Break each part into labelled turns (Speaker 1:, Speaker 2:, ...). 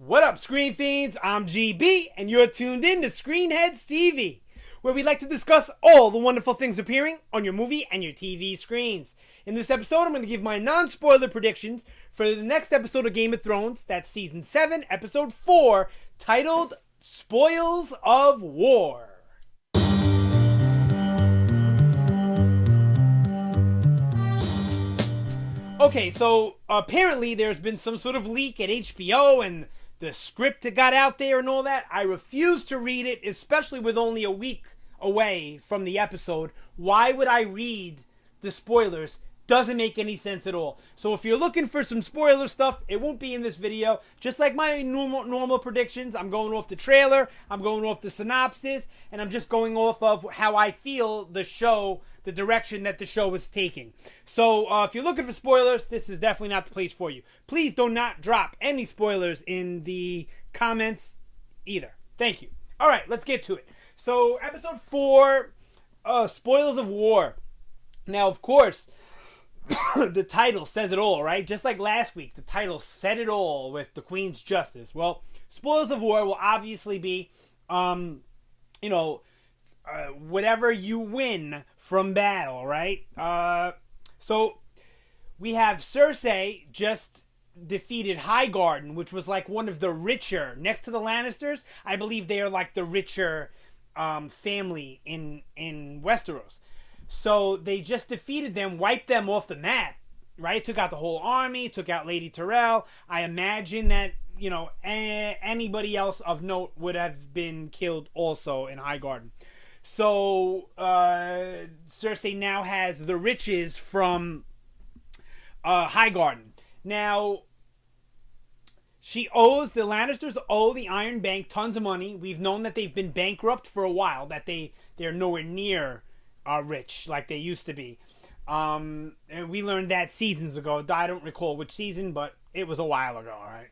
Speaker 1: What up, Screen Fiends? I'm GB, and you're tuned in to Headz TV, where we like to discuss all the wonderful things appearing on your movie and your TV screens. In this episode, I'm going to give my non-spoiler predictions for the next episode of Game of Thrones. That's Season 7, Episode 4, titled Spoils of War. Okay, so apparently there's been some sort of leak at HBO and the script that got out there and all that. I refuse to read it, especially with only a week away from the episode. Why would I read the spoilers? Doesn't make any sense at all. So if you're looking for some spoiler stuff, it won't be in this video. Just like my normal predictions, I'm going off the trailer, I'm going off the synopsis, and I'm just going off of how I feel the show, the direction that the show is taking. So if you're looking for spoilers, this is definitely not the place for you. Please do not drop any spoilers in the comments either. Thank you. All right, let's get to it. So episode 4, Spoils of War. Now, of course, the title says it all, right? Just like last week, the title said it all with the Queen's Justice. Well, Spoils of War will obviously be, whatever you win from battle, right? So we have Cersei just defeated Highgarden, which was like one of the richer, next to the Lannisters. I believe they are like the richer family in Westeros. So they just defeated them, wiped them off the map, right? Took out the whole army, took out Lady Tyrell. I imagine that, anybody else of note would have been killed also in Highgarden. So Cersei now has the riches from Highgarden. Now, the Lannisters owe the Iron Bank tons of money. We've known that they've been bankrupt for a while, that they're nowhere near rich like they used to be. And we learned that seasons ago. I don't recall which season, but it was a while ago, all right?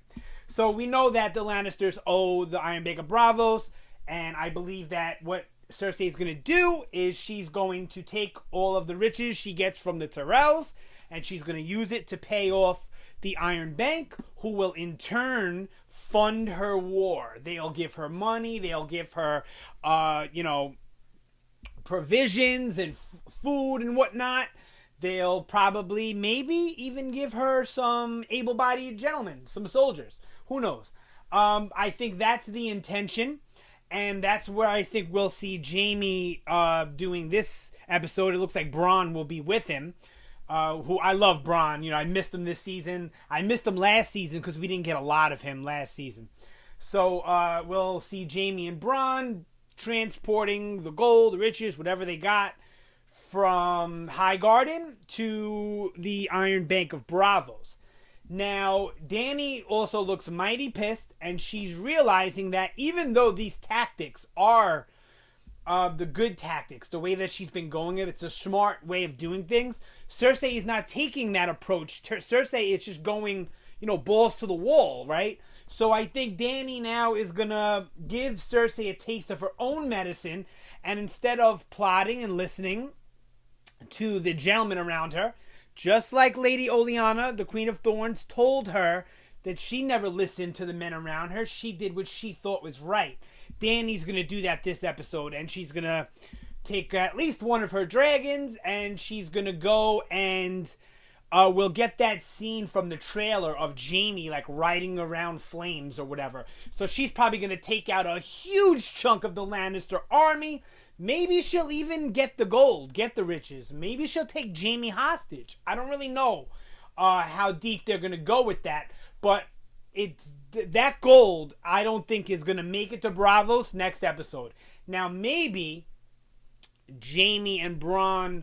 Speaker 1: So we know that the Lannisters owe the Iron Bank of Braavos, and I believe that what Cersei is going to do is she's going to take all of the riches she gets from the Tyrells, and she's going to use it to pay off the Iron Bank, who will in turn fund her war. They'll give her money, they'll give her, provisions and food and whatnot. They'll probably maybe even give her some able-bodied gentlemen, some soldiers. Who knows? I think that's the intention, and that's where I think we'll see Jaime doing this episode. It looks like Bronn will be with him, who I love Bronn. I missed him this season. I missed him last season because we didn't get a lot of him last season. So we'll see Jaime and Bronn transporting the gold, the riches, whatever they got from Highgarden to the Iron Bank of Braavos. Now, Dany also looks mighty pissed, and she's realizing that even though these tactics are the good tactics, the way that she's been going it's a smart way of doing things, Cersei is not taking that approach. Cersei is just going, balls to the wall, right? So I think Dany now is going to give Cersei a taste of her own medicine, and instead of plotting and listening to the gentlemen around her, just like Lady Olenna, the Queen of Thorns, told her that she never listened to the men around her, she did what she thought was right. Dany's going to do that this episode, and she's going to take at least one of her dragons, and she's going to go and we'll get that scene from the trailer of Jaime like riding around flames or whatever. So she's probably going to take out a huge chunk of the Lannister army. Maybe she'll even get the gold, get the riches. Maybe she'll take Jaime hostage. I don't really know how deep they're going to go with that. But that gold, I don't think is going to make it to Braavos next episode. Now, maybe Jaime and Bronn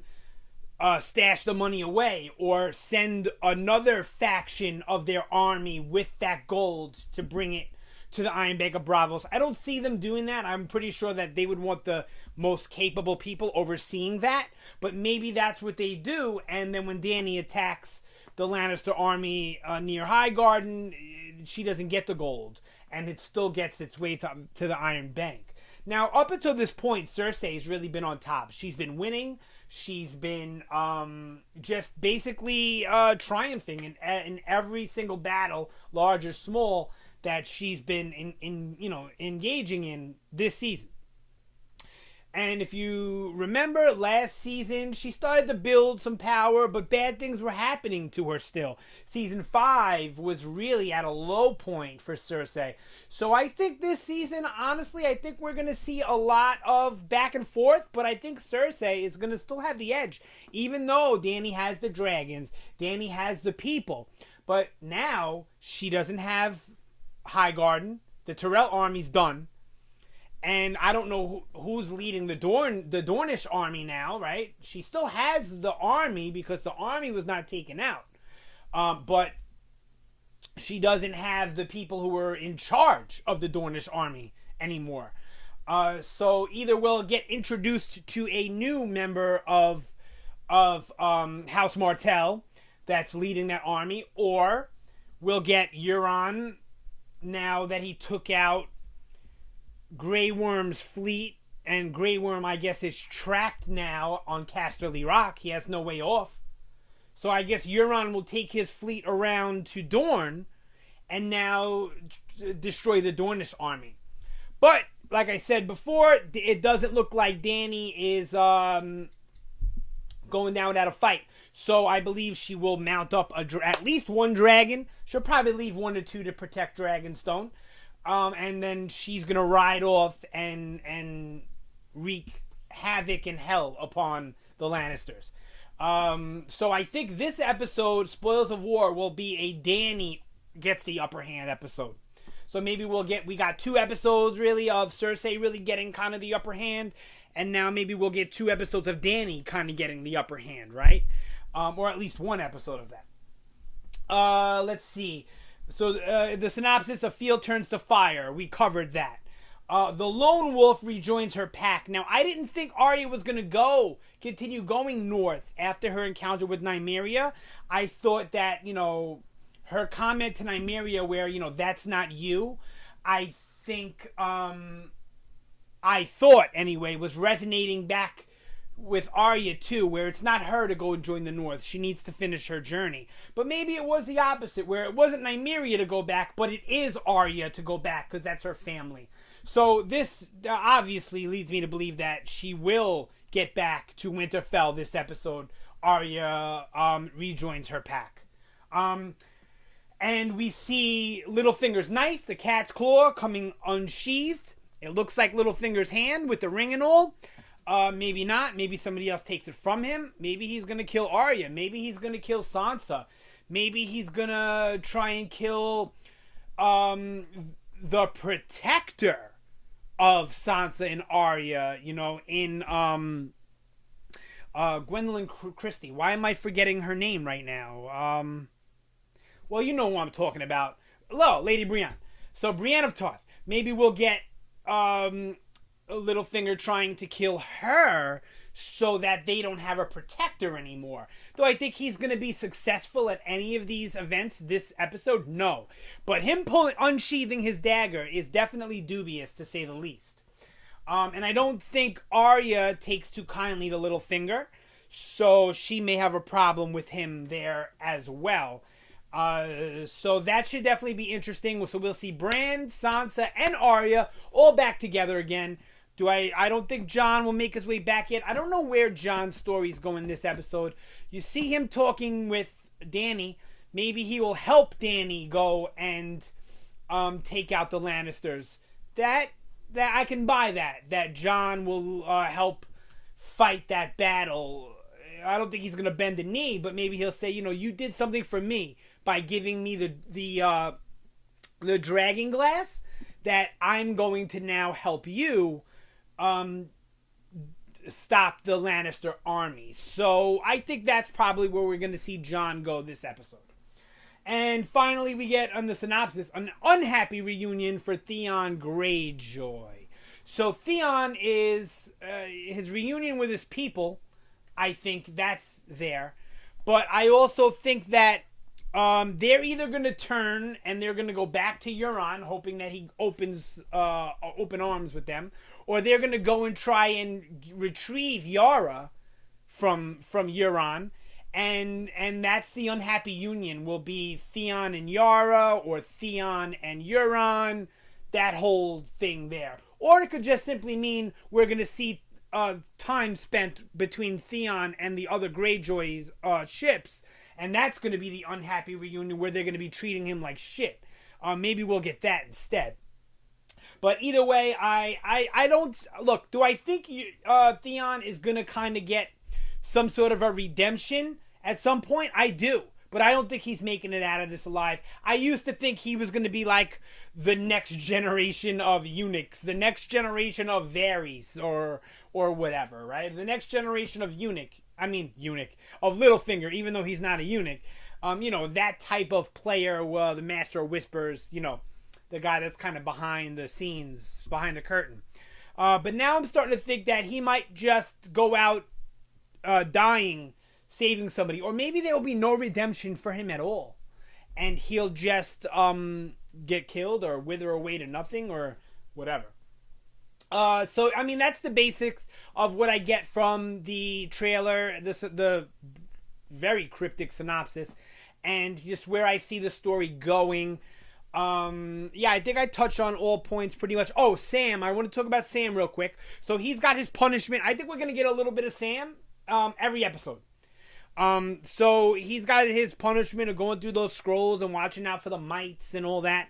Speaker 1: stash the money away, or send another faction of their army with that gold to bring it to the Iron Bank of Braavos. I don't see them doing that. I'm pretty sure that they would want the most capable people overseeing that, but maybe that's what they do, and then when Dany attacks the Lannister army near Highgarden, she doesn't get the gold, and it still gets its way to the Iron Bank. Now, up until this point, Cersei has really been on top. She's been winning. She's been just basically triumphing in every single battle, large or small, that she's been engaging in this season. And if you remember last season, she started to build some power, but bad things were happening to her still. Season 5 was really at a low point for Cersei. So I think this season, honestly, I think we're going to see a lot of back and forth, but I think Cersei is going to still have the edge. Even though Dany has the dragons, Dany has the people. But now she doesn't have Highgarden. The Tyrell army's done. And I don't know who's leading the Dornish army now, right? She still has the army because the army was not taken out. But she doesn't have the people who were in charge of the Dornish army anymore. So either we'll get introduced to a new member of House Martell that's leading that army, or we'll get Euron now that he took out Grey Worm's fleet, and Grey Worm, I guess, is trapped now on Casterly Rock. He has no way off. So I guess Euron will take his fleet around to Dorne and now destroy the Dornish army. But, like I said before, it doesn't look like Dany is going down without a fight. So I believe she will mount up at least one dragon. She'll probably leave 1 or 2 to protect Dragonstone. And then she's going to ride off and wreak havoc and hell upon the Lannisters. So I think this episode, Spoils of War, will be a Dany gets the upper hand episode. So maybe we got 2 episodes really of Cersei really getting kind of the upper hand. And now maybe we'll get 2 episodes of Dany kind of getting the upper hand, right? Or at least 1 episode of that. Let's see. So the synopsis, a field turns to fire. We covered that. The lone wolf rejoins her pack. Now, I didn't think Arya was going to continue going north after her encounter with Nymeria. I thought that, her comment to Nymeria where, that's not you, I think, I thought anyway, was resonating back with Arya too, where it's not her to go and join the North. She needs to finish her journey. But maybe it was the opposite, where it wasn't Nymeria to go back, but it is Arya to go back because that's her family. So this obviously leads me to believe that she will get back to Winterfell this episode. Arya rejoins her pack. And we see Littlefinger's knife, the cat's claw, coming unsheathed. It looks like Littlefinger's hand with the ring and all. Maybe not. Maybe somebody else takes it from him. Maybe he's going to kill Arya. Maybe he's going to kill Sansa. Maybe he's going to try and kill the protector of Sansa and Arya, in Gwendolyn Christie. Why am I forgetting her name right now? Well, you know who I'm talking about. Hello, Lady Brienne. So Brienne of Tarth. Maybe we'll get Littlefinger trying to kill her so that they don't have a protector anymore. Though I think he's going to be successful at any of these events this episode, no. But him unsheathing his dagger is definitely dubious, to say the least. And I don't think Arya takes too kindly to Littlefinger, so she may have a problem with him there as well. So that should definitely be interesting. So we'll see Bran, Sansa, and Arya all back together again. I don't think Jon will make his way back yet. I don't know where Jon's story is going this episode. You see him talking with Dany. Maybe he will help Dany go and take out the Lannisters. That I can buy that Jon will help fight that battle. I don't think he's going to bend the knee, but maybe he'll say, you did something for me by giving me the dragon glass, that I'm going to now help you stop the Lannister army. So I think that's probably where we're going to see Jon go this episode. And finally, we get on the synopsis an unhappy reunion for Theon Greyjoy. So Theon is his reunion with his people. I think that's there. But I also think that they're either going to turn and they're going to go back to Euron, hoping that he opens open arms with them, or they're going to go and try and retrieve Yara from Euron, and that's the unhappy union. Will be Theon and Yara, or Theon and Euron, that whole thing there. Or it could just simply mean we're going to see time spent between Theon and the other Greyjoy's ships, and that's going to be the unhappy reunion where they're going to be treating him like shit. Maybe we'll get that instead. But either way, I don't... Look, do I think Theon is going to kind of get some sort of a redemption at some point? I do. But I don't think he's making it out of this alive. I used to think he was going to be like the next generation of eunuchs, the next generation of Varys, or whatever, right? The next generation of eunuch, of Littlefinger, even though he's not a eunuch. That type of player, the Master of Whispers, the guy that's kind of behind the scenes, behind the curtain. But now I'm starting to think that he might just go out dying, saving somebody, or maybe there will be no redemption for him at all, and he'll just get killed or wither away to nothing or whatever. So that's the basics of what I get from the trailer, the very cryptic synopsis, and just where I see the story going. I think I touched on all points pretty much. Oh, Sam, I want to talk about Sam real quick. So he's got his punishment. I think we're going to get a little bit of Sam every episode. So he's got his punishment of going through those scrolls and watching out for the mites and all that.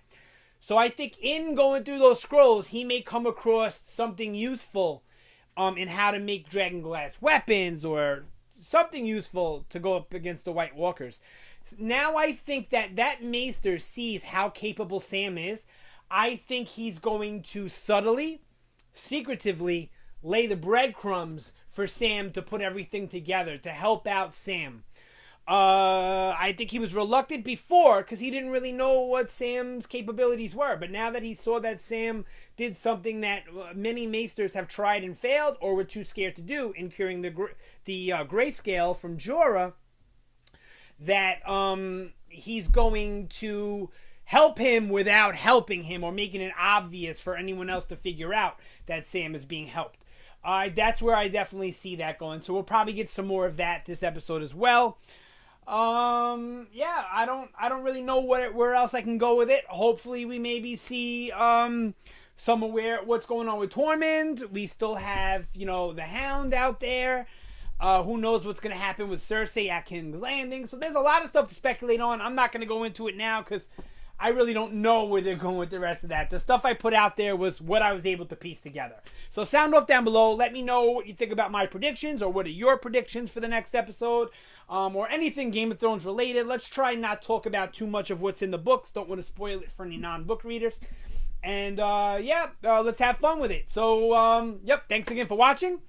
Speaker 1: So I think in going through those scrolls, he may come across something useful in how to make dragonglass weapons, or something useful to go up against the White Walkers. Now I think that Maester sees how capable Sam is. I think he's going to subtly, secretively lay the breadcrumbs for Sam to put everything together, to help out Sam. I think he was reluctant before because he didn't really know what Sam's capabilities were. But now that he saw that Sam did something that many Maesters have tried and failed, or were too scared to do, in curing the grayscale from Jorah, that he's going to help him without helping him, or making it obvious for anyone else to figure out that Sam is being helped. That's where I definitely see that going. So we'll probably get some more of that this episode as well. I don't really know where else I can go with it. Hopefully we maybe see what's going on with Tormund. We still have, the Hound out there. Who knows what's going to happen with Cersei at King's Landing. So there's a lot of stuff to speculate on. I'm not going to go into it now because I really don't know where they're going with the rest of that. The stuff I put out there was what I was able to piece together. So sound off down below. Let me know what you think about my predictions, or what are your predictions for the next episode, or anything Game of Thrones related. Let's try not talk about too much of what's in the books. Don't want to spoil it for any non-book readers. And let's have fun with it. So thanks again for watching.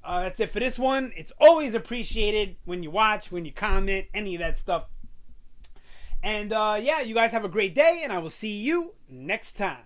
Speaker 1: That's it for this one. It's always appreciated when you watch, when you comment, any of that stuff. And you guys have a great day, and I will see you next time.